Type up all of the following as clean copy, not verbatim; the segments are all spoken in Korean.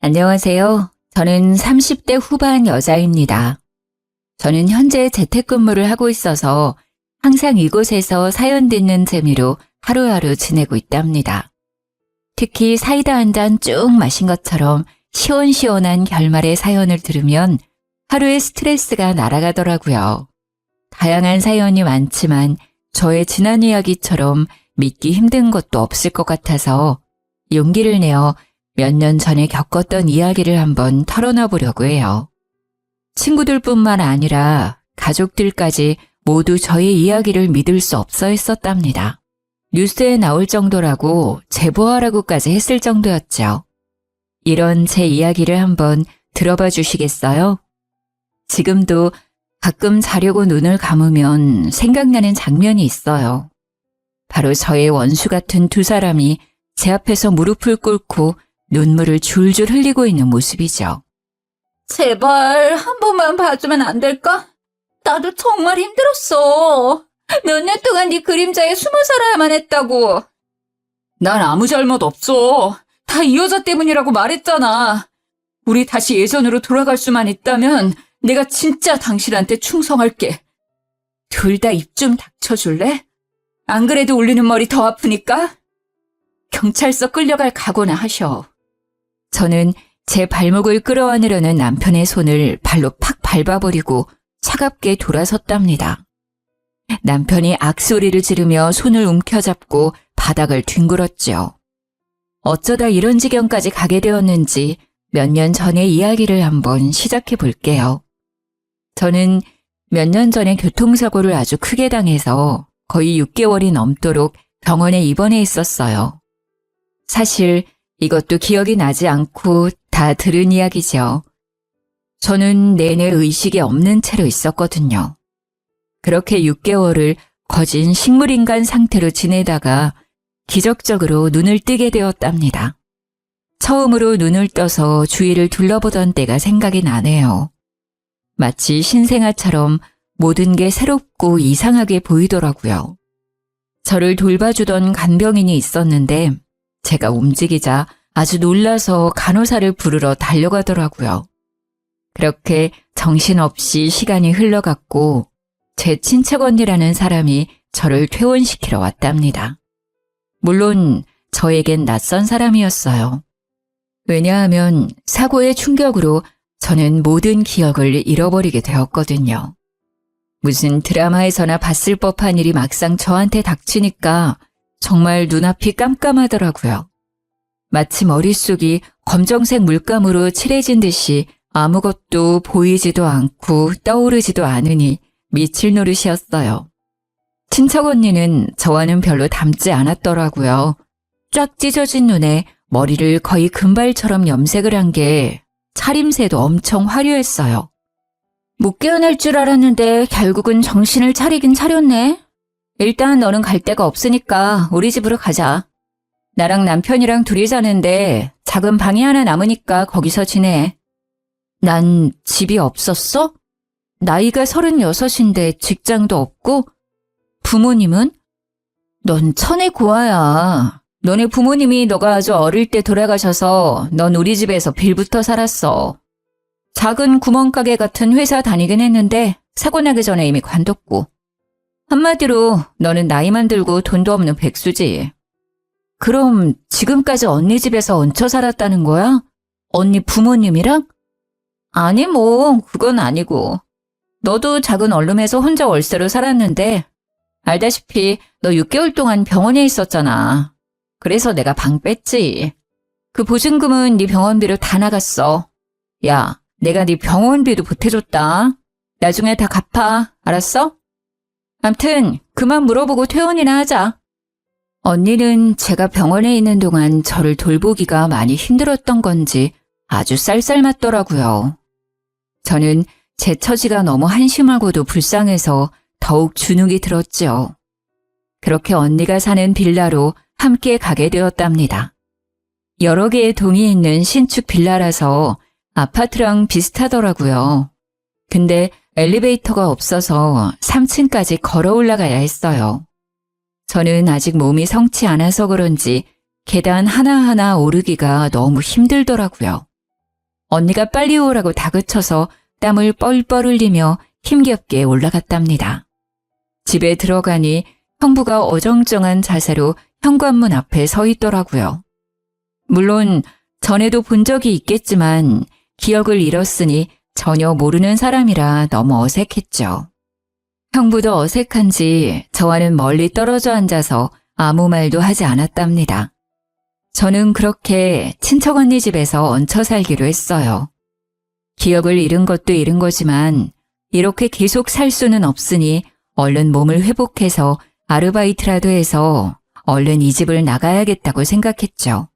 안녕하세요. 저는 30대 후반 여자입니다. 저는 현재 재택근무를 하고 있어서 항상 이곳에서 사연 듣는 재미로 하루하루 지내고 있답니다. 특히 사이다 한 잔 쭉 마신 것처럼 시원시원한 결말의 사연을 들으면 하루의 스트레스가 날아가더라고요. 다양한 사연이 많지만 저의 지난 이야기처럼 믿기 힘든 것도 없을 것 같아서 용기를 내어 몇 년 전에 겪었던 이야기를 한번 털어놔 보려고 해요. 친구들뿐만 아니라 가족들까지 모두 저의 이야기를 믿을 수 없어 했었답니다. 뉴스에 나올 정도라고 제보하라고까지 했을 정도였죠. 이런 제 이야기를 한번 들어봐 주시겠어요? 지금도 가끔 자려고 눈을 감으면 생각나는 장면이 있어요. 바로 저의 원수 같은 두 사람이 제 앞에서 무릎을 꿇고 눈물을 줄줄 흘리고 있는 모습이죠. 제발 한 번만 봐주면 안 될까? 나도 정말 힘들었어. 몇 년 동안 네 그림자에 숨어 살아야만 했다고. 난 아무 잘못 없어. 다 이 여자 때문이라고 말했잖아. 우리 다시 예전으로 돌아갈 수만 있다면 내가 진짜 당신한테 충성할게. 둘 다 입 좀 닥쳐줄래? 안 그래도 울리는 머리 더 아프니까? 경찰서 끌려갈 각오나 하셔. 저는 제 발목을 끌어안으려는 남편의 손을 발로 팍 밟아버리고 차갑게 돌아섰답니다. 남편이 악소리를 지르며 손을 움켜잡고 바닥을 뒹굴었죠. 어쩌다 이런 지경까지 가게 되었는지 몇 년 전의 이야기를 한번 시작해 볼게요. 저는 몇 년 전에 교통사고를 아주 크게 당해서 거의 6개월이 넘도록 병원에 입원해 있었어요. 사실 이것도 기억이 나지 않고 다 들은 이야기죠. 저는 내내 의식이 없는 채로 있었거든요. 그렇게 6개월을 거진 식물인간 상태로 지내다가 기적적으로 눈을 뜨게 되었답니다. 처음으로 눈을 떠서 주위를 둘러보던 때가 생각이 나네요. 마치 신생아처럼 모든 게 새롭고 이상하게 보이더라고요. 저를 돌봐주던 간병인이 있었는데 제가 움직이자 아주 놀라서 간호사를 부르러 달려가더라고요. 그렇게 정신없이 시간이 흘러갔고 제 친척 언니라는 사람이 저를 퇴원시키러 왔답니다. 물론 저에겐 낯선 사람이었어요. 왜냐하면 사고의 충격으로 저는 모든 기억을 잃어버리게 되었거든요. 무슨 드라마에서나 봤을 법한 일이 막상 저한테 닥치니까 정말 눈앞이 깜깜하더라고요. 마치 머릿속이 검정색 물감으로 칠해진 듯이 아무것도 보이지도 않고 떠오르지도 않으니 미칠 노릇이었어요. 친척 언니는 저와는 별로 닮지 않았더라고요. 쫙 찢어진 눈에 머리를 거의 금발처럼 염색을 한 게 차림새도 엄청 화려했어요. 못 깨어날 줄 알았는데 결국은 정신을 차리긴 차렸네. 일단 너는 갈 데가 없으니까 우리 집으로 가자. 나랑 남편이랑 둘이 사는데 작은 방이 하나 남으니까 거기서 지내. 난 집이 없었어? 나이가 36인데 직장도 없고? 부모님은? 넌 천의 고아야. 너네 부모님이 너가 아주 어릴 때 돌아가셔서 넌 우리 집에서 빌부터 살았어. 작은 구멍가게 같은 회사 다니긴 했는데 사고 나기 전에 이미 관뒀고. 한마디로 너는 나이만 들고 돈도 없는 백수지. 그럼 지금까지 언니 집에서 얹혀 살았다는 거야? 언니 부모님이랑? 아니 그건 아니고. 너도 작은 원룸에서 혼자 월세로 살았는데 알다시피 너 6개월 동안 병원에 있었잖아. 그래서 내가 방 뺐지. 그 보증금은 네 병원비로 다 나갔어. 야, 내가 네 병원비도 보태줬다. 나중에 다 갚아. 알았어? 암튼 그만 물어보고 퇴원이나 하자. 언니는 제가 병원에 있는 동안 저를 돌보기가 많이 힘들었던 건지 아주 쌀쌀맞더라고요. 저는 제 처지가 너무 한심하고도 불쌍해서 더욱 주눅이 들었죠. 그렇게 언니가 사는 빌라로 함께 가게 되었답니다. 여러 개의 동이 있는 신축 빌라라서 아파트랑 비슷하더라고요. 근데 엘리베이터가 없어서 3층까지 걸어 올라가야 했어요. 저는 아직 몸이 성치 않아서 그런지 계단 하나하나 오르기가 너무 힘들더라고요. 언니가 빨리 오라고 다그쳐서 땀을 뻘뻘 흘리며 힘겹게 올라갔답니다. 집에 들어가니 형부가 어정쩡한 자세로 현관문 앞에 서 있더라고요. 물론 전에도 본 적이 있겠지만 기억을 잃었으니 전혀 모르는 사람이라 너무 어색했죠. 형부도 어색한지 저와는 멀리 떨어져 앉아서 아무 말도 하지 않았답니다. 저는 그렇게 친척 언니 집에서 얹혀 살기로 했어요. 기억을 잃은 것도 잃은 거지만 이렇게 계속 살 수는 없으니 얼른 몸을 회복해서 아르바이트라도 해서 얼른 이 집을 나가야겠다고 생각했죠.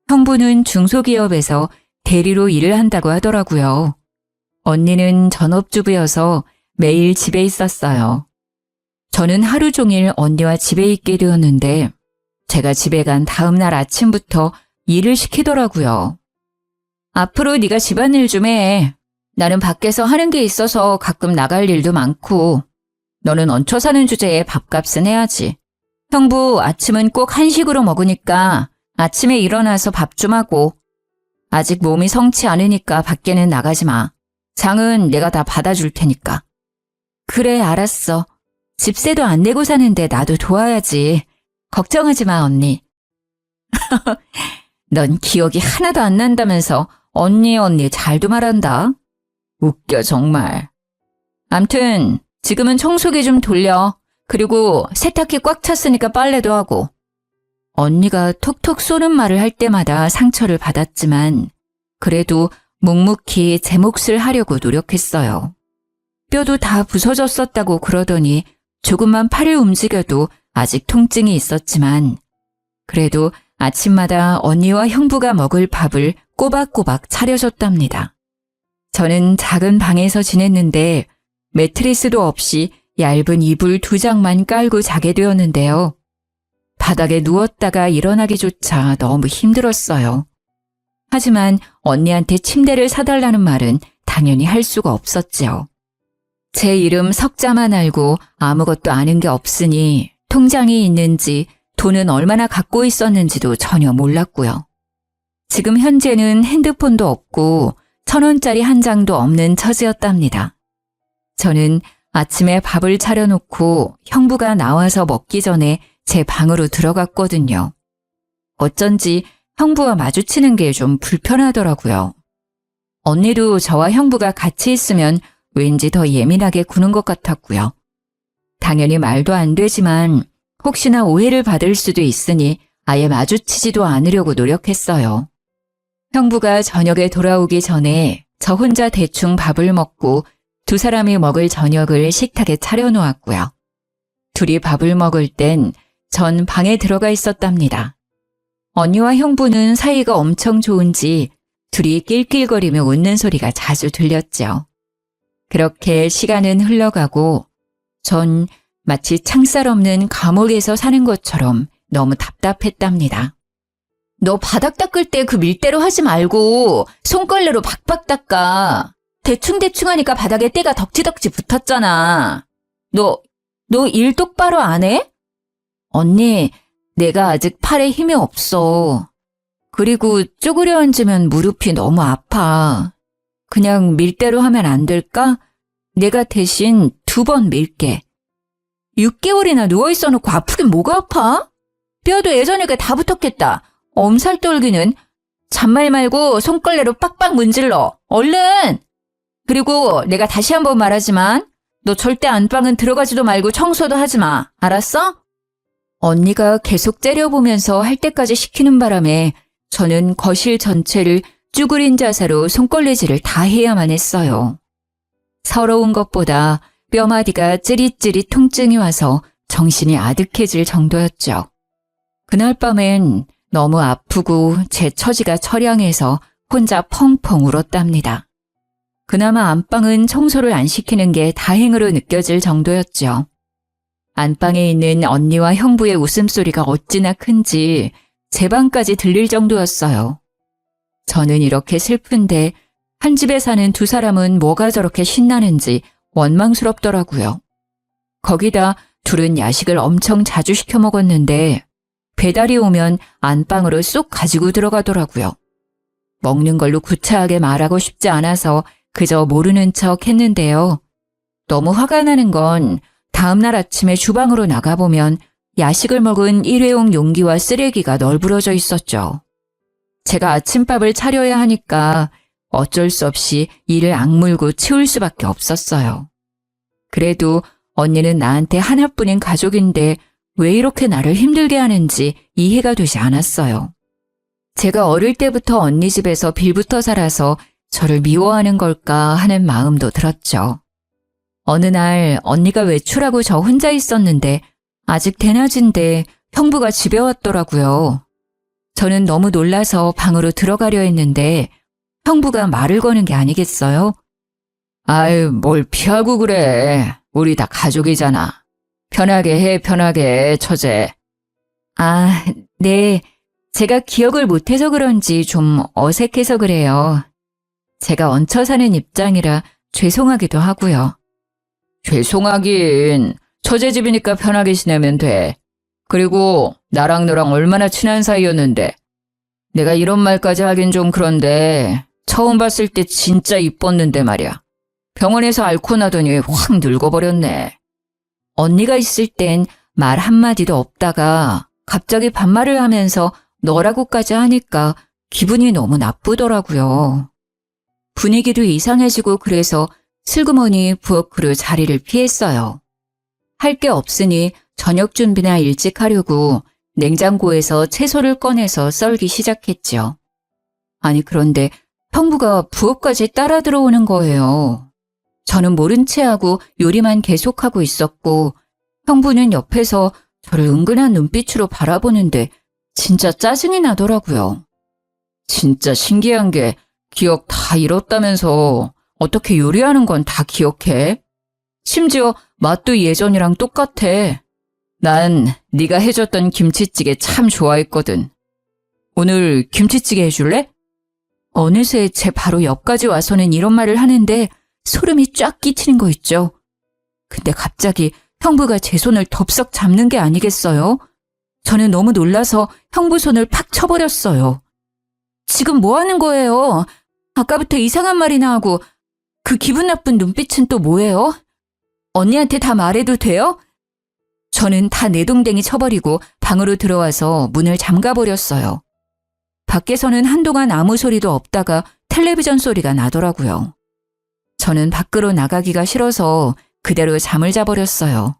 형부는 중소기업에서 대리로 일을 한다고 하더라고요. 언니는 전업주부여서 매일 집에 있었어요. 저는 하루 종일 언니와 집에 있게 되었는데 제가 집에 간 다음 날 아침부터 일을 시키더라고요. 앞으로 네가 집안일 좀 해. 나는 밖에서 하는 게 있어서 가끔 나갈 일도 많고 너는 얹혀 사는 주제에 밥값은 해야지. 형부 아침은 꼭 한식으로 먹으니까 아침에 일어나서 밥 좀 하고 아직 몸이 성치 않으니까 밖에는 나가지 마. 장은 내가 다 받아줄 테니까. 그래 알았어. 집세도 안 내고 사는데 나도 도와야지. 걱정하지 마 언니. 넌 기억이 하나도 안 난다면서 언니 잘도 말한다. 웃겨 정말. 암튼 지금은 청소기 좀 돌려. 그리고 세탁기 꽉 찼으니까 빨래도 하고. 언니가 톡톡 쏘는 말을 할 때마다 상처를 받았지만 그래도 묵묵히 제 몫을 하려고 노력했어요. 뼈도 다 부서졌었다고 그러더니 조금만 팔을 움직여도 아직 통증이 있었지만 그래도 아침마다 언니와 형부가 먹을 밥을 꼬박꼬박 차려줬답니다. 저는 작은 방에서 지냈는데 매트리스도 없이 얇은 이불 2장만 깔고 자게 되었는데요. 바닥에 누웠다가 일어나기조차 너무 힘들었어요. 하지만 언니한테 침대를 사달라는 말은 당연히 할 수가 없었지요. 제 이름 석자만 알고 아무것도 아는 게 없으니 통장이 있는지 돈은 얼마나 갖고 있었는지도 전혀 몰랐고요. 지금 현재는 핸드폰도 없고 1,000원짜리 한 장도 없는 처지였답니다. 저는 아침에 밥을 차려놓고 형부가 나와서 먹기 전에 제 방으로 들어갔거든요. 어쩐지 형부와 마주치는 게 좀 불편하더라고요. 언니도 저와 형부가 같이 있으면 왠지 더 예민하게 구는 것 같았고요. 당연히 말도 안 되지만 혹시나 오해를 받을 수도 있으니 아예 마주치지도 않으려고 노력했어요. 형부가 저녁에 돌아오기 전에 저 혼자 대충 밥을 먹고 두 사람이 먹을 저녁을 식탁에 차려놓았고요. 둘이 밥을 먹을 땐 전 방에 들어가 있었답니다. 언니와 형부는 사이가 엄청 좋은지 둘이 낄낄거리며 웃는 소리가 자주 들렸죠. 그렇게 시간은 흘러가고 전 마치 창살 없는 감옥에서 사는 것처럼 너무 답답했답니다. 너 바닥 닦을 때 그 밀대로 하지 말고 손걸레로 박박 닦아. 대충대충 하니까 바닥에 때가 덕지덕지 붙었잖아. 너 일 똑바로 안 해? 언니, 내가 아직 팔에 힘이 없어. 그리고 쪼그려 앉으면 무릎이 너무 아파. 그냥 밀대로 하면 안 될까? 내가 대신 2번 밀게. 6개월이나 누워있어 놓고 아프긴 뭐가 아파? 뼈도 예전에 다 붙었겠다. 엄살 떨기는. 잔말 말고 손걸레로 빡빡 문질러. 얼른! 그리고 내가 다시 한번 말하지만 너 절대 안방은 들어가지도 말고 청소도 하지 마. 알았어? 언니가 계속 째려보면서 할 때까지 시키는 바람에 저는 거실 전체를 쭈그린 자세로 손걸레질을 다 해야만 했어요. 서러운 것보다 뼈마디가 찌릿찌릿 통증이 와서 정신이 아득해질 정도였죠. 그날 밤엔 너무 아프고 제 처지가 처량해서 혼자 펑펑 울었답니다. 그나마 안방은 청소를 안 시키는 게 다행으로 느껴질 정도였죠. 안방에 있는 언니와 형부의 웃음소리가 어찌나 큰지 제 방까지 들릴 정도였어요. 저는 이렇게 슬픈데 한 집에 사는 두 사람은 뭐가 저렇게 신나는지 원망스럽더라고요. 거기다 둘은 야식을 엄청 자주 시켜 먹었는데 배달이 오면 안방으로 쏙 가지고 들어가더라고요. 먹는 걸로 구차하게 말하고 싶지 않아서 그저 모르는 척 했는데요. 너무 화가 나는 건 다음날 아침에 주방으로 나가보면 야식을 먹은 일회용 용기와 쓰레기가 널브러져 있었죠. 제가 아침밥을 차려야 하니까 어쩔 수 없이 이를 악물고 치울 수밖에 없었어요. 그래도 언니는 나한테 하나뿐인 가족인데 왜 이렇게 나를 힘들게 하는지 이해가 되지 않았어요. 제가 어릴 때부터 언니 집에서 빌부터 살아서 저를 미워하는 걸까 하는 마음도 들었죠. 어느 날 언니가 외출하고 저 혼자 있었는데 아직 대낮인데 형부가 집에 왔더라고요. 저는 너무 놀라서 방으로 들어가려 했는데 형부가 말을 거는 게 아니겠어요? 아유, 뭘 피하고 그래. 우리 다 가족이잖아. 편하게 해, 편하게, 처제. 아, 네. 제가 기억을 못해서 그런지 좀 어색해서 그래요. 제가 얹혀 사는 입장이라 죄송하기도 하고요. 죄송하긴. 처제 집이니까 편하게 지내면 돼. 그리고 나랑 너랑 얼마나 친한 사이였는데. 내가 이런 말까지 하긴 좀 그런데 처음 봤을 때 진짜 이뻤는데 말이야. 병원에서 앓고 나더니 확 늙어버렸네. 언니가 있을 땐 말 한마디도 없다가 갑자기 반말을 하면서 너라고까지 하니까 기분이 너무 나쁘더라고요. 분위기도 이상해지고 그래서 슬그머니 부엌 그루 자리를 피했어요. 할 게 없으니 저녁 준비나 일찍 하려고 냉장고에서 채소를 꺼내서 썰기 시작했죠. 아니 그런데 형부가 부엌까지 따라 들어오는 거예요. 저는 모른 채 하고 요리만 계속하고 있었고 형부는 옆에서 저를 은근한 눈빛으로 바라보는데 진짜 짜증이 나더라고요. 진짜 신기한 게 기억 다 잃었다면서 어떻게 요리하는 건 다 기억해? 심지어 맛도 예전이랑 똑같아. 난 네가 해줬던 김치찌개 참 좋아했거든. 오늘 김치찌개 해줄래? 어느새 제 바로 옆까지 와서는 이런 말을 하는데 소름이 쫙 끼치는 거 있죠. 근데 갑자기 형부가 제 손을 덥석 잡는 게 아니겠어요? 저는 너무 놀라서 형부 손을 팍 쳐버렸어요. 지금 뭐 하는 거예요? 아까부터 이상한 말이나 하고 그 기분 나쁜 눈빛은 또 뭐예요? 언니한테 다 말해도 돼요? 저는 다 내동댕이 쳐버리고 방으로 들어와서 문을 잠가버렸어요. 밖에서는 한동안 아무 소리도 없다가 텔레비전 소리가 나더라고요. 저는 밖으로 나가기가 싫어서 그대로 잠을 자버렸어요.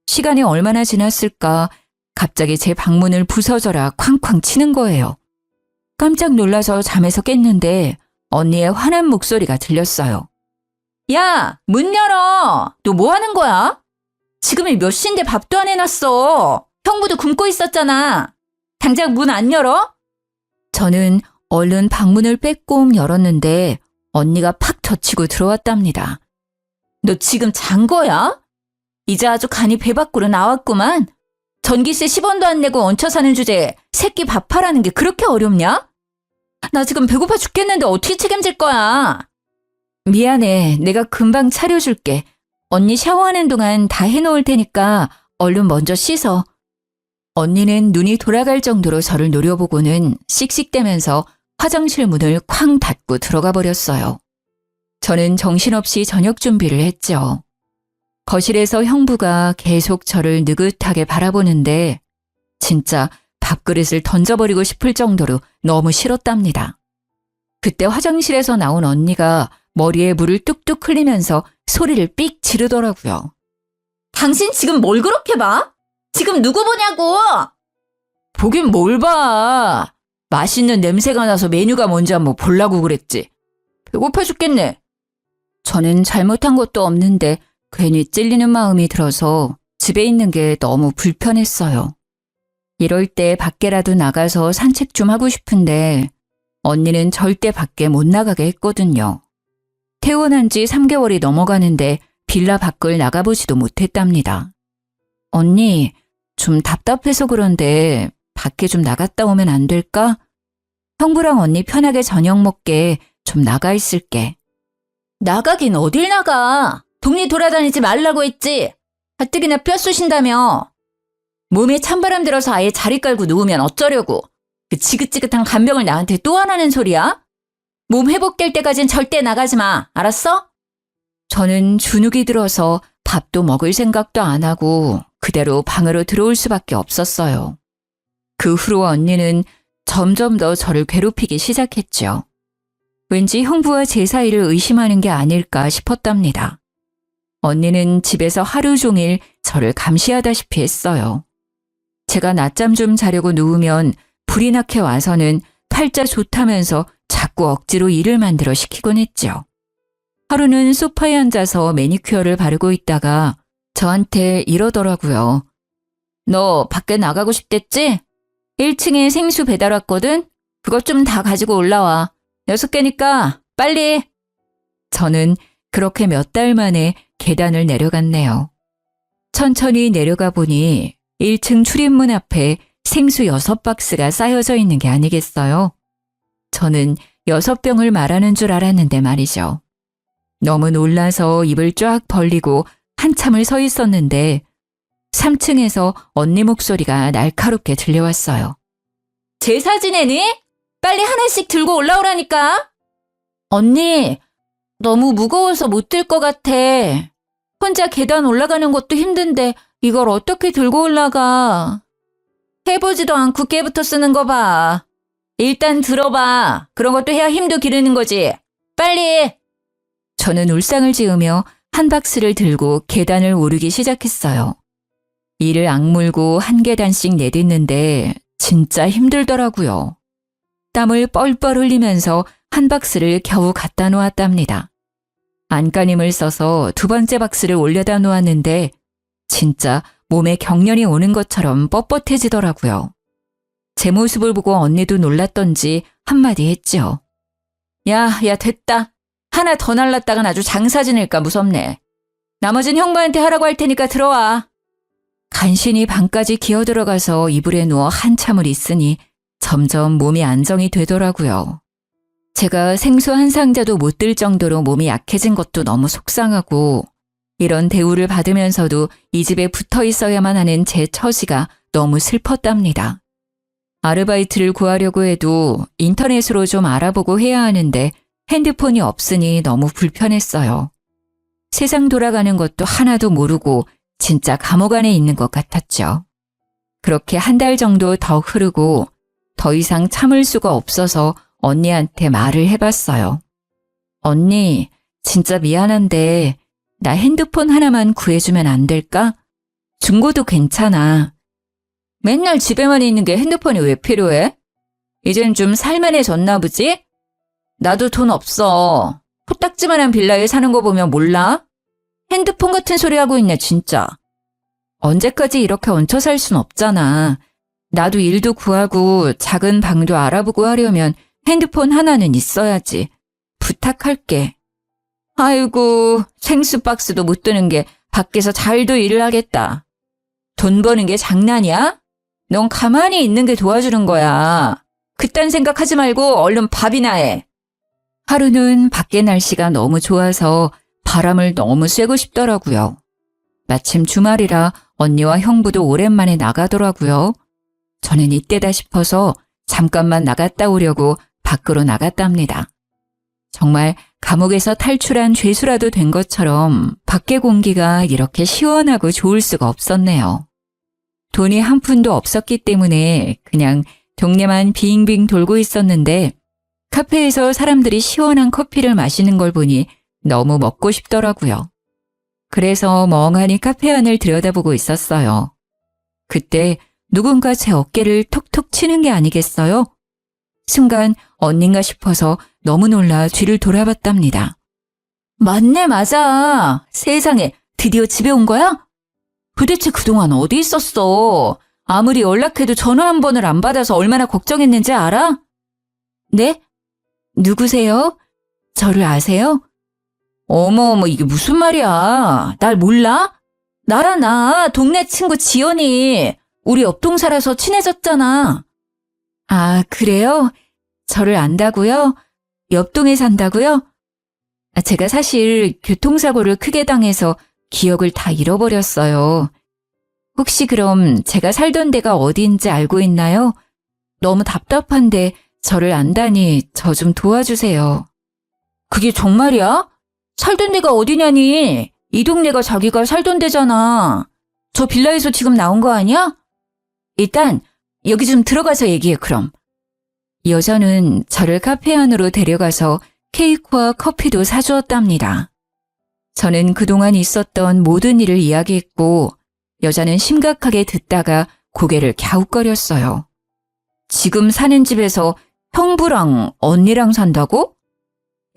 시간이 얼마나 지났을까 갑자기 제 방문을 부서져라 쾅쾅 치는 거예요. 깜짝 놀라서 잠에서 깼는데 언니의 화난 목소리가 들렸어요. 야, 문 열어. 너 뭐 하는 거야? 지금이 몇 시인데 밥도 안 해놨어. 형부도 굶고 있었잖아. 당장 문 안 열어? 저는 얼른 방문을 빼꼼 열었는데 언니가 팍 젖히고 들어왔답니다. 너 지금 잔 거야? 이제 아주 간이 배 밖으로 나왔구만. 전기세 10원도 안 내고 얹혀 사는 주제에 새끼 밥하라는 게 그렇게 어렵냐? 나 지금 배고파 죽겠는데 어떻게 책임질 거야? 미안해. 내가 금방 차려줄게. 언니 샤워하는 동안 다 해놓을 테니까 얼른 먼저 씻어. 언니는 눈이 돌아갈 정도로 저를 노려보고는 씩씩대면서 화장실 문을 쾅 닫고 들어가 버렸어요. 저는 정신없이 저녁 준비를 했죠. 거실에서 형부가 계속 저를 느긋하게 바라보는데 진짜 밥그릇을 던져버리고 싶을 정도로 너무 싫었답니다. 그때 화장실에서 나온 언니가 머리에 물을 뚝뚝 흘리면서 소리를 삑 지르더라고요. 당신 지금 뭘 그렇게 봐? 지금 누구 보냐고! 보긴 뭘 봐. 맛있는 냄새가 나서 메뉴가 뭔지 한번 보려고 그랬지. 배고파 죽겠네. 저는 잘못한 것도 없는데 괜히 찔리는 마음이 들어서 집에 있는 게 너무 불편했어요. 이럴 때 밖에라도 나가서 산책 좀 하고 싶은데 언니는 절대 밖에 못 나가게 했거든요. 퇴원한 지 3개월이 넘어가는데 빌라 밖을 나가보지도 못했답니다. 언니, 좀 답답해서 그런데 밖에 좀 나갔다 오면 안 될까? 형부랑 언니 편하게 저녁 먹게 좀 나가 있을게. 나가긴 어딜 나가. 동네 돌아다니지 말라고 했지. 가뜩이나 뼈 쑤신다며. 몸에 찬바람 들어서 아예 자리 깔고 누우면 어쩌려고. 그 지긋지긋한 간병을 나한테 또 하라는 소리야? 몸 회복될 때까진 절대 나가지 마. 알았어? 저는 주눅이 들어서 밥도 먹을 생각도 안 하고 그대로 방으로 들어올 수밖에 없었어요. 그 후로 언니는 점점 더 저를 괴롭히기 시작했죠. 왠지 형부와 제 사이를 의심하는 게 아닐까 싶었답니다. 언니는 집에서 하루 종일 저를 감시하다시피 했어요. 제가 낮잠 좀 자려고 누우면 불이 나게 와서는 팔자 좋다면서 자꾸 억지로 일을 만들어 시키곤 했죠. 하루는 소파에 앉아서 매니큐어를 바르고 있다가 저한테 이러더라고요. 너 밖에 나가고 싶댔지? 1층에 생수 배달 왔거든? 그것 좀 다 가지고 올라와. 6개니까 빨리. 저는 그렇게 몇 달 만에 계단을 내려갔네요. 천천히 내려가 보니 1층 출입문 앞에 생수 6박스가 쌓여져 있는 게 아니겠어요? 저는 6병을 말하는 줄 알았는데 말이죠. 너무 놀라서 입을 쫙 벌리고 한참을 서 있었는데 3층에서 언니 목소리가 날카롭게 들려왔어요. 제사 지내니? 빨리 하나씩 들고 올라오라니까. 언니, 너무 무거워서 못 들 것 같아. 혼자 계단 올라가는 것도 힘든데 이걸 어떻게 들고 올라가. 해보지도 않고 깨부터 쓰는 거 봐. 일단 들어봐. 그런 것도 해야 힘도 기르는 거지. 빨리. 저는 울상을 지으며 한 박스를 들고 계단을 오르기 시작했어요. 이를 악물고 한 계단씩 내딛는데 진짜 힘들더라고요. 땀을 뻘뻘 흘리면서 한 박스를 겨우 갖다 놓았답니다. 안간힘을 써서 2번째 박스를 올려다 놓았는데 진짜 몸에 경련이 오는 것처럼 뻣뻣해지더라고요. 제 모습을 보고 언니도 놀랐던지 한마디 했죠. 야, 됐다. 하나 더 날랐다간 아주 장사 지낼까 무섭네. 나머진 형부한테 하라고 할 테니까 들어와. 간신히 방까지 기어들어가서 이불에 누워 한참을 있으니 점점 몸이 안정이 되더라고요. 제가 생수 한 상자도 못 들 정도로 몸이 약해진 것도 너무 속상하고 이런 대우를 받으면서도 이 집에 붙어 있어야만 하는 제 처지가 너무 슬펐답니다. 아르바이트를 구하려고 해도 인터넷으로 좀 알아보고 해야 하는데 핸드폰이 없으니 너무 불편했어요. 세상 돌아가는 것도 하나도 모르고 진짜 감옥 안에 있는 것 같았죠. 그렇게 한 달 정도 더 흐르고 더 이상 참을 수가 없어서 언니한테 말을 해봤어요. 언니, 진짜 미안한데 나 핸드폰 하나만 구해주면 안 될까? 중고도 괜찮아. 맨날 집에만 있는 게 핸드폰이 왜 필요해? 이젠 좀 살만해졌나 보지? 나도 돈 없어. 코딱지만한 빌라에 사는 거 보면 몰라? 핸드폰 같은 소리 하고 있네 진짜. 언제까지 이렇게 얹혀 살 순 없잖아. 나도 일도 구하고 작은 방도 알아보고 하려면 핸드폰 하나는 있어야지. 부탁할게. 아이고, 생수박스도 못 드는 게 밖에서 잘도 일을 하겠다. 돈 버는 게 장난이야? 넌 가만히 있는 게 도와주는 거야. 그딴 생각하지 말고 얼른 밥이나 해. 하루는 밖에 날씨가 너무 좋아서 바람을 너무 쐬고 싶더라고요. 마침 주말이라 언니와 형부도 오랜만에 나가더라고요. 저는 이때다 싶어서 잠깐만 나갔다 오려고 밖으로 나갔답니다. 정말 감옥에서 탈출한 죄수라도 된 것처럼 밖의 공기가 이렇게 시원하고 좋을 수가 없었네요. 돈이 한 푼도 없었기 때문에 그냥 동네만 빙빙 돌고 있었는데 카페에서 사람들이 시원한 커피를 마시는 걸 보니 너무 먹고 싶더라고요. 그래서 멍하니 카페 안을 들여다보고 있었어요. 그때 누군가 제 어깨를 톡톡 치는 게 아니겠어요? 순간 언닌가 싶어서 너무 놀라 뒤를 돌아봤답니다. 맞네, 맞아. 세상에, 드디어 집에 온 거야? 도대체 그동안 어디 있었어? 아무리 연락해도 전화 한 번을 안 받아서 얼마나 걱정했는지 알아? 네? 누구세요? 저를 아세요? 어머, 이게 무슨 말이야. 날 몰라? 나랑 나 동네 친구 지연이 우리 옆동 살아서 친해졌잖아. 아, 그래요? 저를 안다고요? 옆동에 산다고요? 제가 사실 교통사고를 크게 당해서 기억을 다 잃어버렸어요. 혹시 그럼 제가 살던 데가 어디인지 알고 있나요? 너무 답답한데 저를 안다니 저 좀 도와주세요. 그게 정말이야? 살던 데가 어디냐니? 이 동네가 자기가 살던 데잖아. 저 빌라에서 지금 나온 거 아니야? 일단 여기 좀 들어가서 얘기해 그럼. 여자는 저를 카페 안으로 데려가서 케이크와 커피도 사주었답니다. 저는 그동안 있었던 모든 일을 이야기했고 여자는 심각하게 듣다가 고개를 갸웃거렸어요. 지금 사는 집에서 형부랑 언니랑 산다고?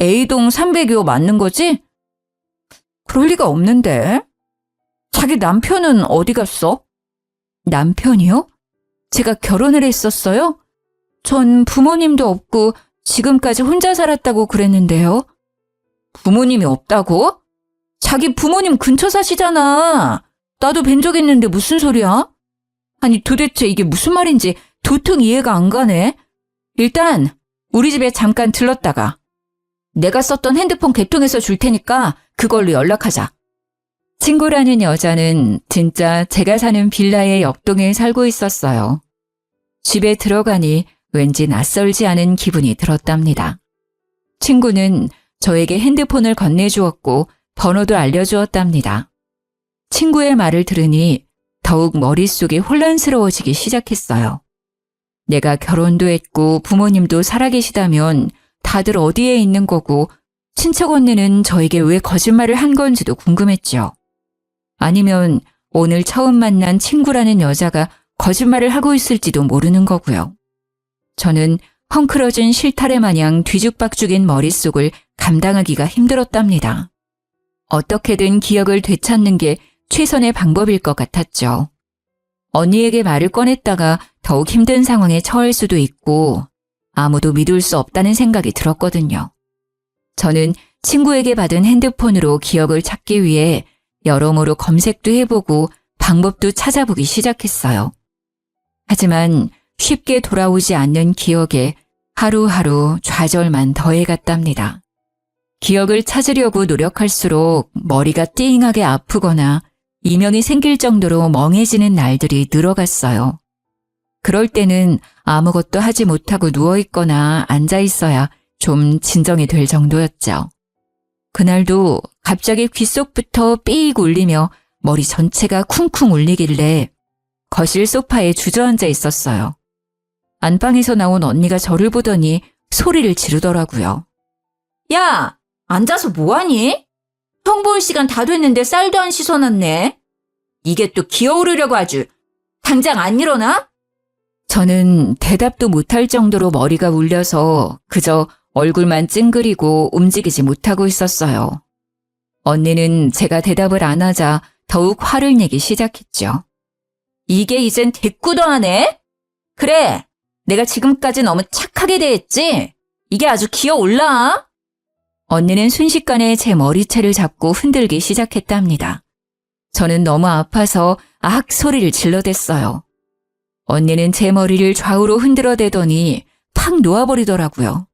A동 300요 맞는 거지? 그럴 리가 없는데. 자기 남편은 어디 갔어? 남편이요? 제가 결혼을 했었어요? 전 부모님도 없고 지금까지 혼자 살았다고 그랬는데요. 부모님이 없다고? 자기 부모님 근처 사시잖아. 나도 뵌 적 있는데 무슨 소리야? 아니 도대체 이게 무슨 말인지 도통 이해가 안 가네. 일단 우리 집에 잠깐 들렀다가 내가 썼던 핸드폰 개통해서 줄 테니까 그걸로 연락하자. 친구라는 여자는 진짜 제가 사는 빌라의 옆동에 살고 있었어요. 집에 들어가니 왠지 낯설지 않은 기분이 들었답니다. 친구는 저에게 핸드폰을 건네주었고 번호도 알려주었답니다. 친구의 말을 들으니 더욱 머릿속이 혼란스러워지기 시작했어요. 내가 결혼도 했고 부모님도 살아계시다면 다들 어디에 있는 거고 친척 언니는 저에게 왜 거짓말을 한 건지도 궁금했죠. 아니면 오늘 처음 만난 친구라는 여자가 거짓말을 하고 있을지도 모르는 거고요. 저는 헝클어진 실타래 마냥 뒤죽박죽인 머릿속을 감당하기가 힘들었답니다. 어떻게든 기억을 되찾는 게 최선의 방법일 것 같았죠. 언니에게 말을 꺼냈다가 더욱 힘든 상황에 처할 수도 있고 아무도 믿을 수 없다는 생각이 들었거든요. 저는 친구에게 받은 핸드폰으로 기억을 찾기 위해 여러모로 검색도 해보고 방법도 찾아보기 시작했어요. 하지만 쉽게 돌아오지 않는 기억에 하루하루 좌절만 더해갔답니다. 기억을 찾으려고 노력할수록 머리가 띵하게 아프거나 이명이 생길 정도로 멍해지는 날들이 늘어갔어요. 그럴 때는 아무것도 하지 못하고 누워있거나 앉아있어야 좀 진정이 될 정도였죠. 그날도 갑자기 귓속부터 삐익 울리며 머리 전체가 쿵쿵 울리길래 거실 소파에 주저앉아 있었어요. 안방에서 나온 언니가 저를 보더니 소리를 지르더라고요. 야, 앉아서 뭐하니? 형 볼 시간 다 됐는데 쌀도 안 씻어놨네. 이게 또 기어오르려고 아주. 당장 안 일어나? 저는 대답도 못할 정도로 머리가 울려서 그저 얼굴만 찡그리고 움직이지 못하고 있었어요. 언니는 제가 대답을 안 하자 더욱 화를 내기 시작했죠. 이게 이젠 대꾸도 하네? 그래, 내가 지금까지 너무 착하게 대했지? 이게 아주 기어올라. 언니는 순식간에 제 머리채를 잡고 흔들기 시작했답니다. 저는 너무 아파서 악 소리를 질러댔어요. 언니는 제 머리를 좌우로 흔들어대더니 팍 놓아버리더라고요.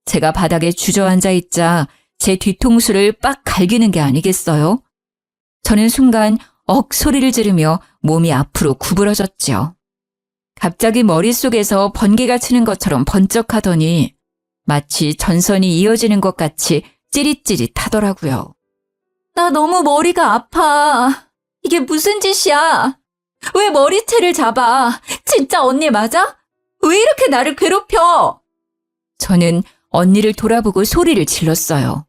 제가 바닥에 주저앉아 있자 제 뒤통수를 빡 갈기는 게 아니겠어요? 저는 순간 억 소리를 지르며 몸이 앞으로 구부러졌죠. 갑자기 머릿속에서 번개가 치는 것처럼 번쩍하더니 마치 전선이 이어지는 것 같이 찌릿찌릿하더라고요. 나 너무 머리가 아파. 이게 무슨 짓이야? 왜 머리채를 잡아? 진짜 언니 맞아? 왜 이렇게 나를 괴롭혀? 저는 언니를 돌아보고 소리를 질렀어요.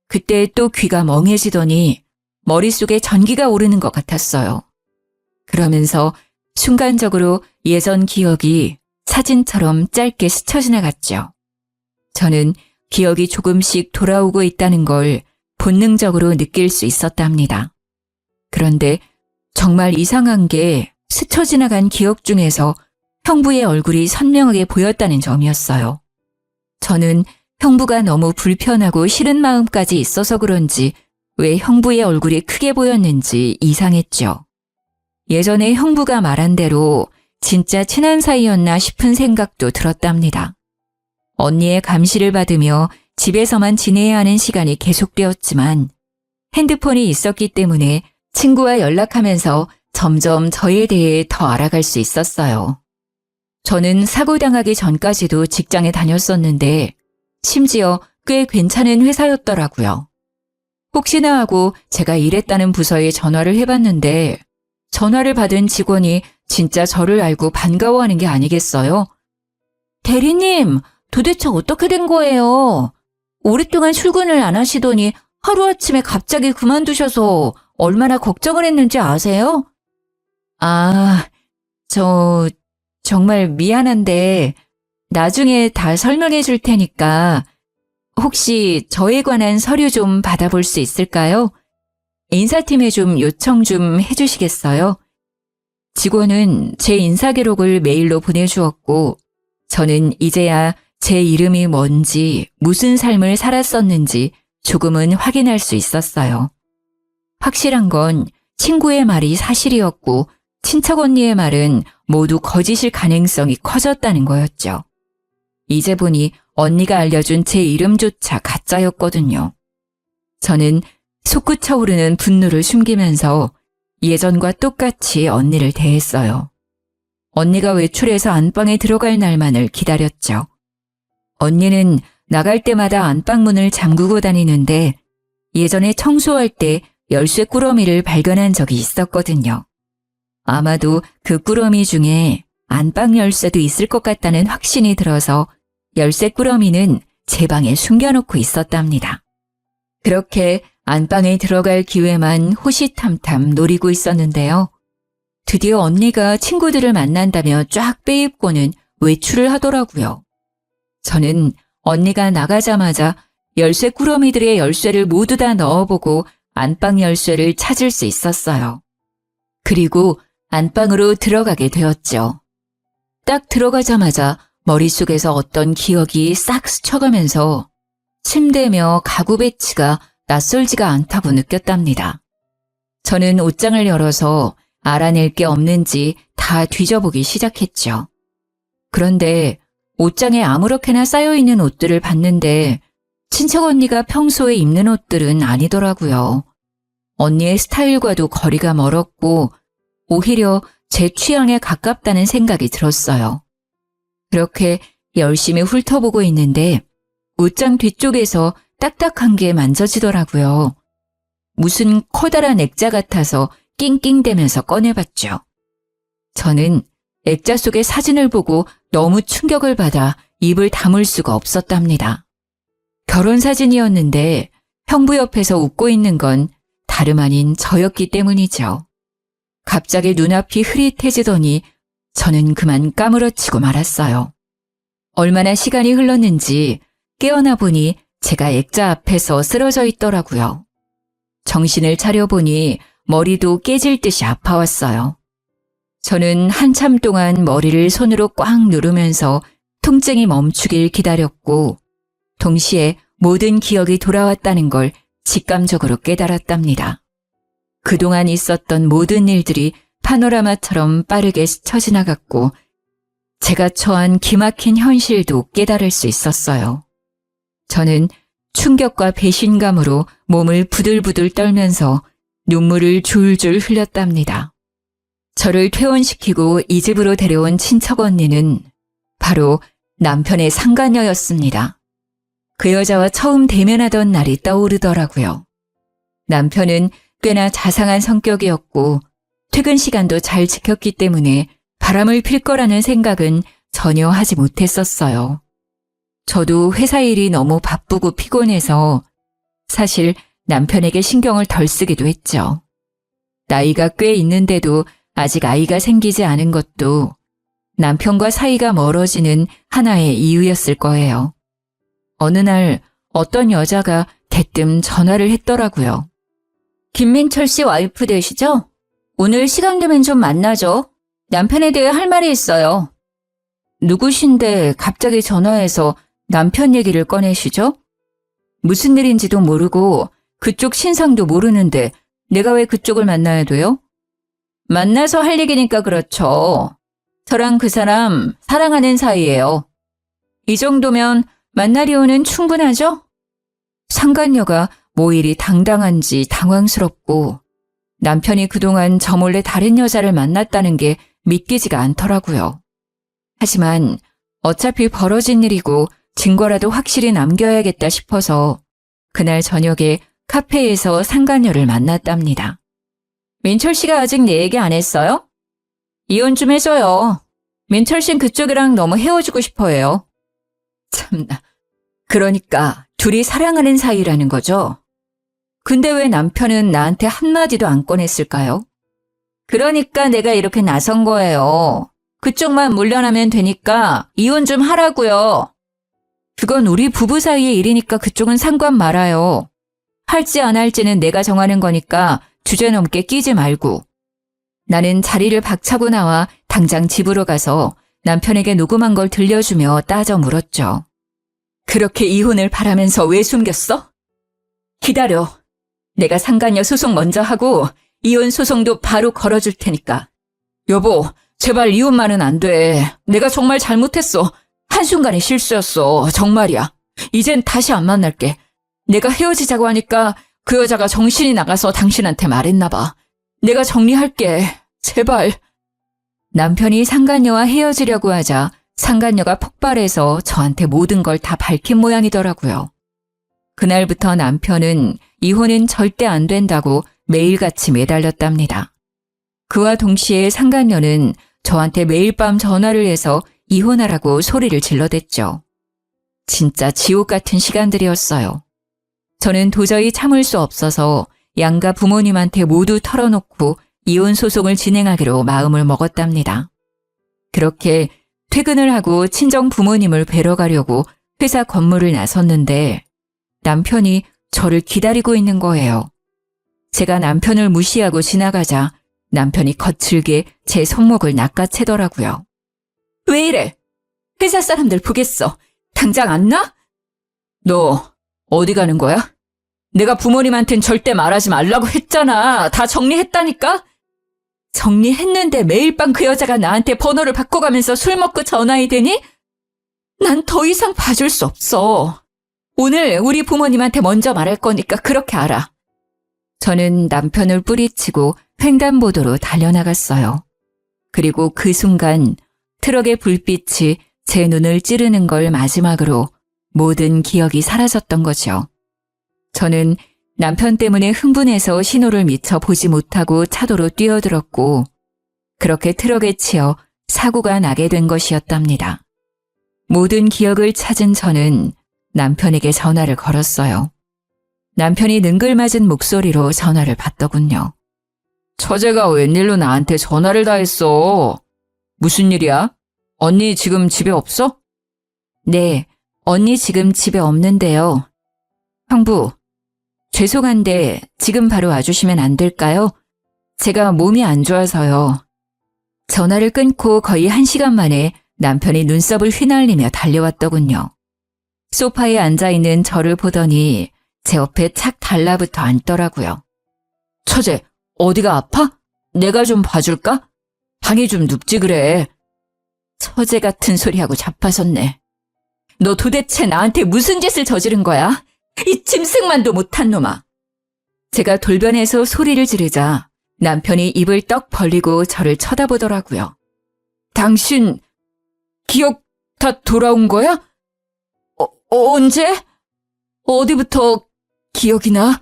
그때 또 귀가 멍해지더니 머릿속에 전기가 오르는 것 같았어요. 그러면서 순간적으로 예전 기억이 사진처럼 짧게 스쳐 지나갔죠. 저는 기억이 조금씩 돌아오고 있다는 걸 본능적으로 느낄 수 있었답니다. 그런데 정말 이상한 게 스쳐 지나간 기억 중에서 형부의 얼굴이 선명하게 보였다는 점이었어요. 저는 형부가 너무 불편하고 싫은 마음까지 있어서 그런지 왜 형부의 얼굴이 크게 보였는지 이상했죠. 예전에 형부가 말한 대로 진짜 친한 사이였나 싶은 생각도 들었답니다. 언니의 감시를 받으며 집에서만 지내야 하는 시간이 계속되었지만 핸드폰이 있었기 때문에 친구와 연락하면서 점점 저에 대해 더 알아갈 수 있었어요. 저는 사고 당하기 전까지도 직장에 다녔었는데 심지어 꽤 괜찮은 회사였더라고요. 혹시나 하고 제가 일했다는 부서에 전화를 해봤는데 전화를 받은 직원이 진짜 저를 알고 반가워하는 게 아니겠어요? 대리님, 도대체 어떻게 된 거예요? 오랫동안 출근을 안 하시더니 하루아침에 갑자기 그만두셔서 얼마나 걱정을 했는지 아세요? 아, 정말 미안한데 나중에 다 설명해 줄 테니까 혹시 저에 관한 서류 좀 받아볼 수 있을까요? 인사팀에 좀 요청 좀 해주시겠어요? 직원은 제 인사 기록을 메일로 보내주었고 저는 이제야 제 이름이 뭔지 무슨 삶을 살았었는지 조금은 확인할 수 있었어요. 확실한 건 친구의 말이 사실이었고 친척 언니의 말은 모두 거짓일 가능성이 커졌다는 거였죠. 이제 보니 언니가 알려준 제 이름조차 가짜였거든요. 저는 솟구쳐오르는 분노를 숨기면서 예전과 똑같이 언니를 대했어요. 언니가 외출해서 안방에 들어갈 날만을 기다렸죠. 언니는 나갈 때마다 안방문을 잠그고 다니는데 예전에 청소할 때 열쇠 꾸러미를 발견한 적이 있었거든요. 아마도 그 꾸러미 중에 안방 열쇠도 있을 것 같다는 확신이 들어서 열쇠 꾸러미는 제 방에 숨겨놓고 있었답니다. 그렇게 안방에 들어갈 기회만 호시탐탐 노리고 있었는데요. 드디어 언니가 친구들을 만난다며 쫙 빼입고는 외출을 하더라고요. 저는 언니가 나가자마자 열쇠 꾸러미들의 열쇠를 모두 다 넣어보고 안방 열쇠를 찾을 수 있었어요. 그리고 안방으로 들어가게 되었죠. 딱 들어가자마자 머릿속에서 어떤 기억이 싹 스쳐가면서 침대며 가구 배치가 낯설지가 않다고 느꼈답니다. 저는 옷장을 열어서 알아낼 게 없는지 다 뒤져보기 시작했죠. 그런데 옷장에 아무렇게나 쌓여있는 옷들을 봤는데 친척 언니가 평소에 입는 옷들은 아니더라고요. 언니의 스타일과도 거리가 멀었고 오히려 제 취향에 가깝다는 생각이 들었어요. 그렇게 열심히 훑어보고 있는데 옷장 뒤쪽에서 딱딱한 게 만져지더라고요. 무슨 커다란 액자 같아서 낑낑대면서 꺼내봤죠. 저는 액자 속의 사진을 보고 너무 충격을 받아 입을 다물 수가 없었답니다. 결혼사진이었는데 형부 옆에서 웃고 있는 건 다름 아닌 저였기 때문이죠. 갑자기 눈앞이 흐릿해지더니 저는 그만 까무러치고 말았어요. 얼마나 시간이 흘렀는지 깨어나 보니 제가 액자 앞에서 쓰러져 있더라고요. 정신을 차려보니 머리도 깨질 듯이 아파왔어요. 저는 한참 동안 머리를 손으로 꽉 누르면서 통증이 멈추길 기다렸고 동시에 모든 기억이 돌아왔다는 걸 직감적으로 깨달았답니다. 그동안 있었던 모든 일들이 파노라마처럼 빠르게 스쳐 지나갔고 제가 처한 기막힌 현실도 깨달을 수 있었어요. 저는 충격과 배신감으로 몸을 부들부들 떨면서 눈물을 줄줄 흘렸답니다. 저를 퇴원시키고 이 집으로 데려온 친척 언니는 바로 남편의 상간녀였습니다. 그 여자와 처음 대면하던 날이 떠오르더라고요. 남편은 꽤나 자상한 성격이었고 퇴근 시간도 잘 지켰기 때문에 바람을 필 거라는 생각은 전혀 하지 못했었어요. 저도 회사 일이 너무 바쁘고 피곤해서 사실 남편에게 신경을 덜 쓰기도 했죠. 나이가 꽤 있는데도 아직 아이가 생기지 않은 것도 남편과 사이가 멀어지는 하나의 이유였을 거예요. 어느 날 어떤 여자가 대뜸 전화를 했더라고요. 김민철 씨 와이프 되시죠? 오늘 시간 되면 좀 만나죠. 남편에 대해 할 말이 있어요. 누구신데 갑자기 전화해서 남편 얘기를 꺼내시죠? 무슨 일인지도 모르고 그쪽 신상도 모르는데 내가 왜 그쪽을 만나야 돼요? 만나서 할 얘기니까 그렇죠. 저랑 그 사람 사랑하는 사이예요. 이 정도면 만날 이유는 충분하죠? 상간녀가 뭐 일이 당당한지 당황스럽고 남편이 그동안 저 몰래 다른 여자를 만났다는 게 믿기지가 않더라고요. 하지만 어차피 벌어진 일이고 증거라도 확실히 남겨야겠다 싶어서 그날 저녁에 카페에서 상간녀를 만났답니다. 민철 씨가 아직 내 얘기 안 했어요? 이혼 좀 해줘요. 민철 씨는 그쪽이랑 너무 헤어지고 싶어 해요. 참나. 그러니까 둘이 사랑하는 사이라는 거죠? 근데 왜 남편은 나한테 한마디도 안 꺼냈을까요? 그러니까 내가 이렇게 나선 거예요. 그쪽만 물러나면 되니까 이혼 좀 하라고요. 그건 우리 부부 사이의 일이니까 그쪽은 상관 말아요. 할지 안 할지는 내가 정하는 거니까 주제넘게 끼지 말고. 나는 자리를 박차고 나와 당장 집으로 가서 남편에게 녹음한 걸 들려주며 따져 물었죠. 그렇게 이혼을 바라면서 왜 숨겼어? 기다려. 내가 상간녀 소송 먼저 하고 이혼 소송도 바로 걸어줄 테니까. 여보, 제발 이혼만은 안 돼. 내가 정말 잘못했어. 한순간의 실수였어. 정말이야. 이젠 다시 안 만날게. 내가 헤어지자고 하니까 그 여자가 정신이 나가서 당신한테 말했나 봐. 내가 정리할게. 제발. 남편이 상간녀와 헤어지려고 하자 상간녀가 폭발해서 저한테 모든 걸 다 밝힌 모양이더라고요. 그날부터 남편은 이혼은 절대 안 된다고 매일같이 매달렸답니다. 그와 동시에 상간녀는 저한테 매일 밤 전화를 해서 이혼하라고 소리를 질러댔죠. 진짜 지옥 같은 시간들이었어요. 저는 도저히 참을 수 없어서 양가 부모님한테 모두 털어놓고 이혼 소송을 진행하기로 마음을 먹었답니다. 그렇게 퇴근을 하고 친정 부모님을 뵈러 가려고 회사 건물을 나섰는데 남편이 저를 기다리고 있는 거예요. 제가 남편을 무시하고 지나가자 남편이 거칠게 제 손목을 낚아채더라고요. 왜 이래? 회사 사람들 보겠어. 당장 안 나? 너 어디 가는 거야? 내가 부모님한텐 절대 말하지 말라고 했잖아. 다 정리했다니까? 정리했는데 매일 밤 그 여자가 나한테 번호를 바꿔가면서 술 먹고 전화해 대니? 난 더 이상 봐줄 수 없어. 오늘 우리 부모님한테 먼저 말할 거니까 그렇게 알아. 저는 남편을 뿌리치고 횡단보도로 달려나갔어요. 그리고 그 순간 트럭의 불빛이 제 눈을 찌르는 걸 마지막으로 모든 기억이 사라졌던 거죠. 저는 남편 때문에 흥분해서 신호를 미처 보지 못하고 차도로 뛰어들었고 그렇게 트럭에 치여 사고가 나게 된 것이었답니다. 모든 기억을 찾은 저는 남편에게 전화를 걸었어요. 남편이 능글맞은 목소리로 전화를 받더군요. 처제가 웬일로 나한테 전화를 다 했어? 무슨 일이야? 언니 지금 집에 없어? 네, 언니 지금 집에 없는데요. 형부, 죄송한데 지금 바로 와주시면 안 될까요? 제가 몸이 안 좋아서요. 전화를 끊고 거의 1시간 만에 남편이 눈썹을 휘날리며 달려왔더군요. 소파에 앉아있는 저를 보더니 제 옆에 착 달라붙어 앉더라고요. 처제, 어디가 아파? 내가 좀 봐줄까? 방이 좀 눕지 그래. 처제 같은 소리하고 자빠졌네. 너 도대체 나한테 무슨 짓을 저지른 거야? 이 짐승만도 못한 놈아. 제가 돌변해서 소리를 지르자 남편이 입을 떡 벌리고 저를 쳐다보더라고요. 당신 기억 다 돌아온 거야? 언제? 어디부터 기억이 나?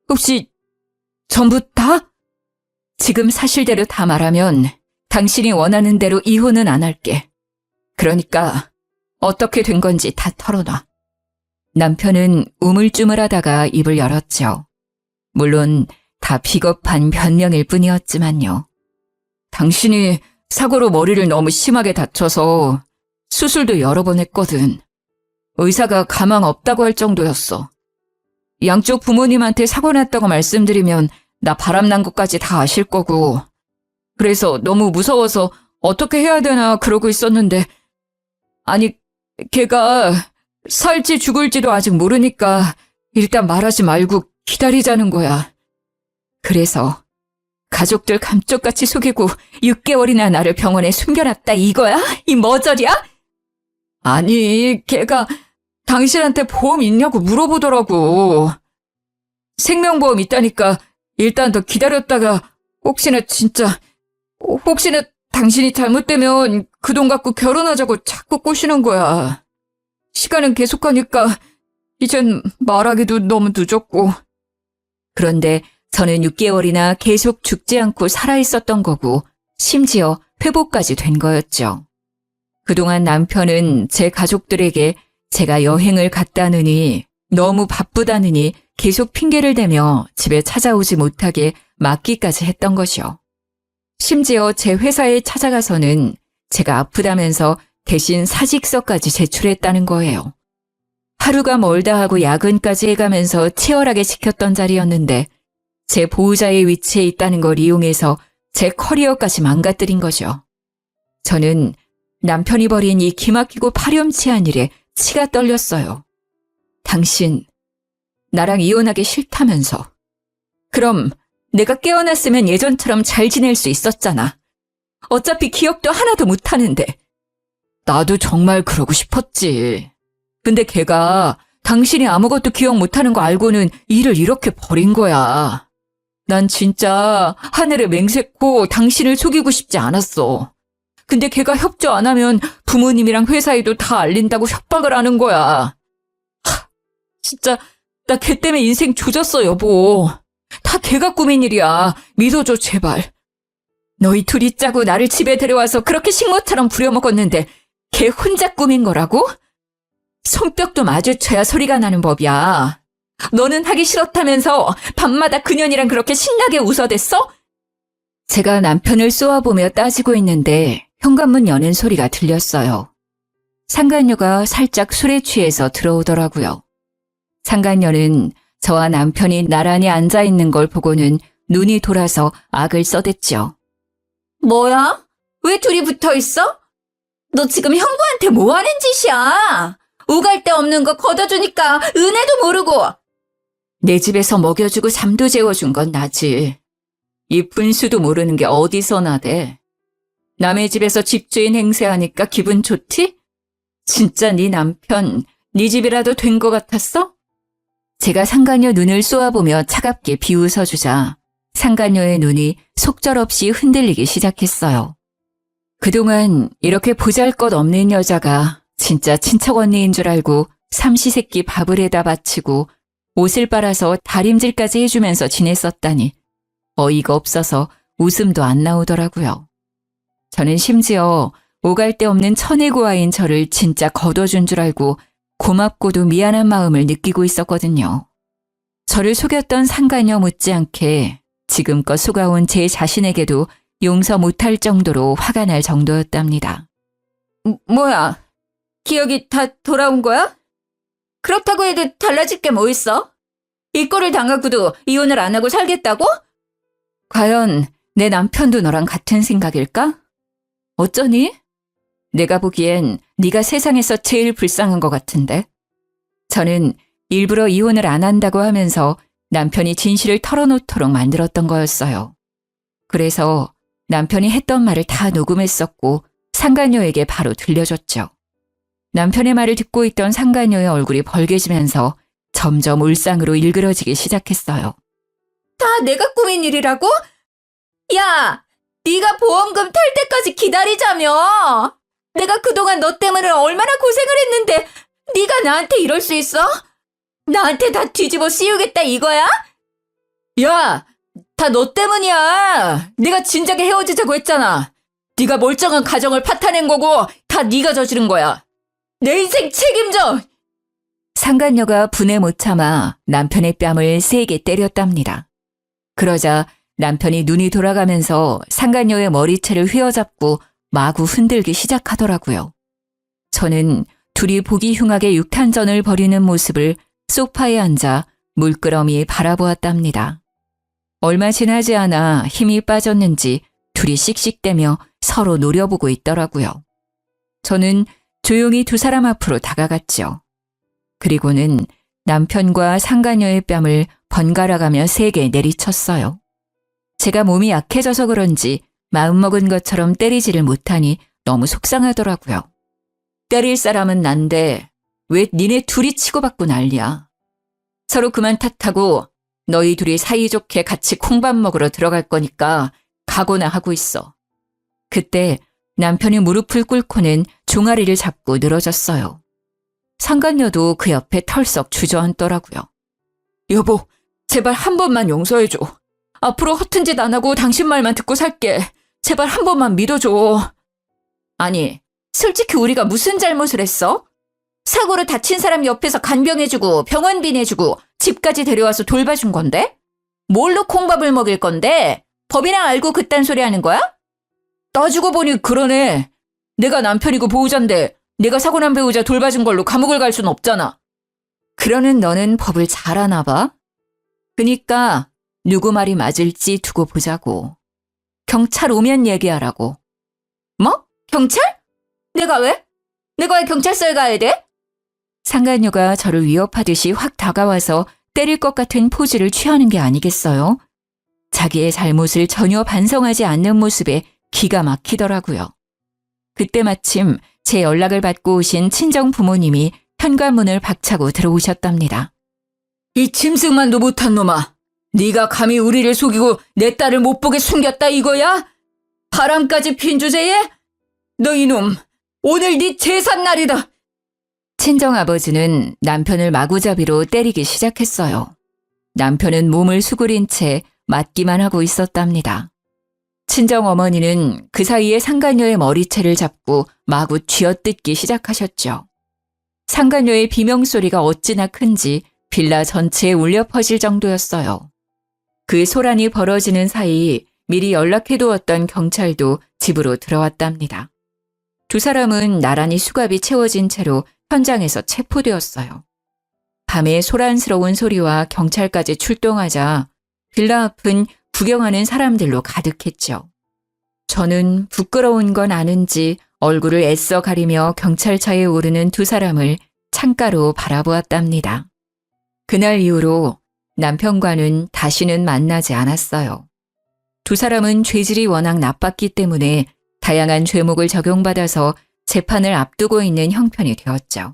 혹시 전부 다? 지금 사실대로 다 말하면 당신이 원하는 대로 이혼은 안 할게. 그러니까 어떻게 된 건지 다 털어놔. 남편은 우물쭈물하다가 입을 열었죠. 물론 다 비겁한 변명일 뿐이었지만요. 당신이 사고로 머리를 너무 심하게 다쳐서 수술도 여러 번 했거든. 의사가 가망 없다고 할 정도였어. 양쪽 부모님한테 사고 났다고 말씀드리면 나 바람난 것까지 다 아실 거고. 그래서 너무 무서워서 어떻게 해야 되나 그러고 있었는데 아니 걔가 살지 죽을지도 아직 모르니까 일단 말하지 말고 기다리자는 거야. 그래서 가족들 감쪽같이 속이고 6개월이나 나를 병원에 숨겨놨다 이거야? 이 머저리야? 아니 걔가 당신한테 보험 있냐고 물어보더라고. 생명보험 있다니까 일단 더 기다렸다가 혹시나 당신이 잘못되면 그 돈 갖고 결혼하자고 자꾸 꼬시는 거야. 시간은 계속 가니까 이젠 말하기도 너무 늦었고. 그런데 저는 6개월이나 계속 죽지 않고 살아있었던 거고 심지어 회복까지 된 거였죠. 그동안 남편은 제 가족들에게 제가 여행을 갔다느니 너무 바쁘다느니 계속 핑계를 대며 집에 찾아오지 못하게 막기까지 했던 것이요. 심지어 제 회사에 찾아가서는 제가 아프다면서 대신 사직서까지 제출했다는 거예요. 하루가 멀다 하고 야근까지 해가면서 치열하게 지켰던 자리였는데 제 보호자의 위치에 있다는 걸 이용해서 제 커리어까지 망가뜨린 거죠. 저는 남편이 벌인 이 기막히고 파렴치한 일에 치가 떨렸어요. 당신, 나랑 이혼하기 싫다면서. 그럼 내가 깨어났으면 예전처럼 잘 지낼 수 있었잖아. 어차피 기억도 하나도 못하는데. 나도 정말 그러고 싶었지. 근데 걔가 당신이 아무것도 기억 못하는 거 알고는 일을 이렇게 버린 거야. 난 진짜 하늘에 맹세코 당신을 속이고 싶지 않았어. 근데 걔가 협조 안 하면 부모님이랑 회사에도 다 알린다고 협박을 하는 거야. 진짜 나 걔 때문에 인생 조졌어, 여보. 다 걔가 꾸민 일이야. 믿어줘, 제발. 너희 둘이 짜고 나를 집에 데려와서 그렇게 식모처럼 부려먹었는데 걔 혼자 꾸민 거라고? 손뼉도 마주쳐야 소리가 나는 법이야. 너는 하기 싫었다면서 밤마다 그년이랑 그렇게 신나게 웃어댔어? 제가 남편을 쏘아보며 따지고 있는데 현관문 여는 소리가 들렸어요. 상간녀가 살짝 술에 취해서 들어오더라고요. 상간녀는 저와 남편이 나란히 앉아있는 걸 보고는 눈이 돌아서 악을 써댔죠. 뭐야? 왜 둘이 붙어있어? 너 지금 형부한테 뭐 하는 짓이야? 오갈 데 없는 거 걷어주니까 은혜도 모르고. 내 집에서 먹여주고 잠도 재워준 건 나지. 이 분수도 모르는 게 어디서 나대. 남의 집에서 집주인 행세하니까 기분 좋지? 진짜 네 남편, 네 집이라도 된 것 같았어? 제가 상간녀 눈을 쏘아보며 차갑게 비웃어주자 상간녀의 눈이 속절없이 흔들리기 시작했어요. 그동안 이렇게 보잘것없는 여자가 진짜 친척 언니인 줄 알고 삼시세끼 밥을 해다 바치고 옷을 빨아서 다림질까지 해주면서 지냈었다니 어이가 없어서 웃음도 안 나오더라고요. 저는 심지어 오갈 데 없는 천혜고아인 저를 진짜 거둬준 줄 알고 고맙고도 미안한 마음을 느끼고 있었거든요. 저를 속였던 상간녀 못지않게 지금껏 속아온 제 자신에게도 용서 못할 정도로 화가 날 정도였답니다. 뭐야? 기억이 다 돌아온 거야? 그렇다고 해도 달라질 게 뭐 있어? 이 꼴을 당하고도 이혼을 안 하고 살겠다고? 과연 내 남편도 너랑 같은 생각일까? 어쩌니? 내가 보기엔 네가 세상에서 제일 불쌍한 것 같은데. 저는 일부러 이혼을 안 한다고 하면서 남편이 진실을 털어놓도록 만들었던 거였어요. 그래서 남편이 했던 말을 다 녹음했었고 상간녀에게 바로 들려줬죠. 남편의 말을 듣고 있던 상간녀의 얼굴이 벌개지면서 점점 울상으로 일그러지기 시작했어요. 다 내가 꾸민 일이라고? 야, 네가 보험금 탈 때까지 기다리자며. 내가 그동안 너 때문에 얼마나 고생을 했는데 네가 나한테 이럴 수 있어? 나한테 다 뒤집어 씌우겠다 이거야? 야, 다 너 때문이야. 내가 진작에 헤어지자고 했잖아. 네가 멀쩡한 가정을 파탄낸 거고 다 네가 저지른 거야. 내 인생 책임져. 상간녀가 분에 못 참아 남편의 뺨을 세게 때렸답니다. 그러자 남편이 눈이 돌아가면서 상간녀의 머리채를 휘어잡고 마구 흔들기 시작하더라고요. 저는 둘이 보기 흉하게 육탄전을 벌이는 모습을 소파에 앉아 물끄러미 바라보았답니다. 얼마 지나지 않아 힘이 빠졌는지 둘이 씩씩대며 서로 노려보고 있더라고요. 저는 조용히 두 사람 앞으로 다가갔죠. 그리고는 남편과 상간녀의 뺨을 번갈아가며 세게 내리쳤어요. 제가 몸이 약해져서 그런지 마음먹은 것처럼 때리지를 못하니 너무 속상하더라고요. 때릴 사람은 난데 왜 니네 둘이 치고받고 난리야. 서로 그만 탓하고 너희 둘이 사이좋게 같이 콩밥 먹으러 들어갈 거니까 각오나 하고 있어. 그때 남편이 무릎을 꿇고는 종아리를 잡고 늘어졌어요. 상간녀도 그 옆에 털썩 주저앉더라고요. 여보, 제발 한 번만 용서해줘. 앞으로 허튼 짓 안 하고 당신 말만 듣고 살게. 제발 한 번만 믿어줘. 아니, 솔직히 우리가 무슨 잘못을 했어? 사고로 다친 사람 옆에서 간병해주고 병원비 내주고 집까지 데려와서 돌봐준 건데? 뭘로 콩밥을 먹일 건데? 법이나 알고 그딴 소리 하는 거야? 따지고 보니 그러네. 내가 남편이고 보호자인데 내가 사고 난 배우자 돌봐준 걸로 감옥을 갈 순 없잖아. 그러는 너는 법을 잘 아나 봐. 그니까 누구 말이 맞을지 두고 보자고. 경찰 오면 얘기하라고. 뭐? 경찰? 내가 왜? 내가 왜 경찰서에 가야 돼? 상간녀가 저를 위협하듯이 확 다가와서 때릴 것 같은 포즈를 취하는 게 아니겠어요? 자기의 잘못을 전혀 반성하지 않는 모습에 기가 막히더라고요. 그때 마침 제 연락을 받고 오신 친정 부모님이 현관문을 박차고 들어오셨답니다. 이 짐승만도 못한 놈아. 네가 감히 우리를 속이고 내 딸을 못 보게 숨겼다 이거야? 바람까지 핀 주제에? 너 이놈, 오늘 네 제삿날이다. 친정아버지는 남편을 마구잡이로 때리기 시작했어요. 남편은 몸을 수그린 채 맞기만 하고 있었답니다. 친정어머니는 그 사이에 상간녀의 머리채를 잡고 마구 쥐어뜯기 시작하셨죠. 상간녀의 비명소리가 어찌나 큰지 빌라 전체에 울려 퍼질 정도였어요. 그 소란이 벌어지는 사이 미리 연락해두었던 경찰도 집으로 들어왔답니다. 두 사람은 나란히 수갑이 채워진 채로 현장에서 체포되었어요. 밤에 소란스러운 소리와 경찰까지 출동하자 빌라 앞은 구경하는 사람들로 가득했죠. 저는 부끄러운 건 아는지 얼굴을 애써 가리며 경찰차에 오르는 두 사람을 창가로 바라보았답니다. 그날 이후로 남편과는 다시는 만나지 않았어요. 두 사람은 죄질이 워낙 나빴기 때문에 다양한 죄목을 적용받아서 재판을 앞두고 있는 형편이 되었죠.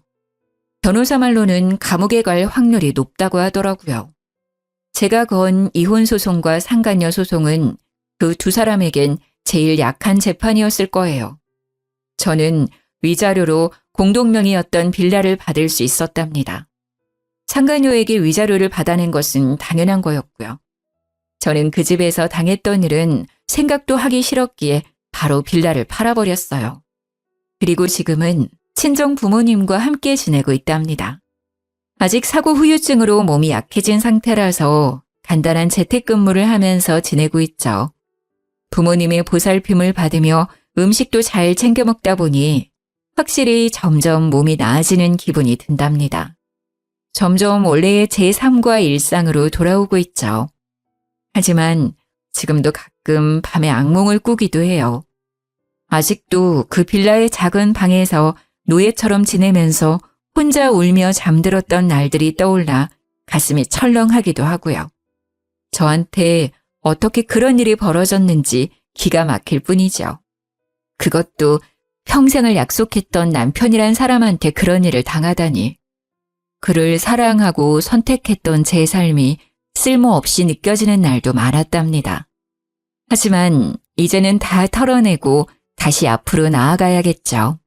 변호사 말로는 감옥에 갈 확률이 높다고 하더라고요. 제가 건 이혼 소송과 상간녀 소송은 그 두 사람에겐 제일 약한 재판이었을 거예요. 저는 위자료로 공동명의였던 빌라를 받을 수 있었답니다. 상간녀에게 위자료를 받아낸 것은 당연한 거였고요. 저는 그 집에서 당했던 일은 생각도 하기 싫었기에 바로 빌라를 팔아버렸어요. 그리고 지금은 친정 부모님과 함께 지내고 있답니다. 아직 사고 후유증으로 몸이 약해진 상태라서 간단한 재택근무를 하면서 지내고 있죠. 부모님의 보살핌을 받으며 음식도 잘 챙겨 먹다 보니 확실히 점점 몸이 나아지는 기분이 든답니다. 점점 원래의 제 삶과 일상으로 돌아오고 있죠. 하지만 지금도 가끔 밤에 악몽을 꾸기도 해요. 아직도 그 빌라의 작은 방에서 노예처럼 지내면서 혼자 울며 잠들었던 날들이 떠올라 가슴이 철렁하기도 하고요. 저한테 어떻게 그런 일이 벌어졌는지 기가 막힐 뿐이죠. 그것도 평생을 약속했던 남편이란 사람한테 그런 일을 당하다니. 그를 사랑하고 선택했던 제 삶이 쓸모없이 느껴지는 날도 많았답니다. 하지만 이제는 다 털어내고 다시 앞으로 나아가야겠죠.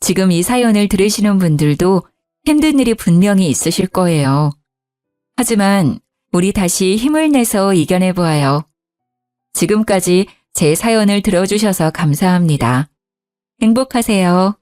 지금 이 사연을 들으시는 분들도 힘든 일이 분명히 있으실 거예요. 하지만 우리 다시 힘을 내서 이겨내보아요. 지금까지 제 사연을 들어주셔서 감사합니다. 행복하세요.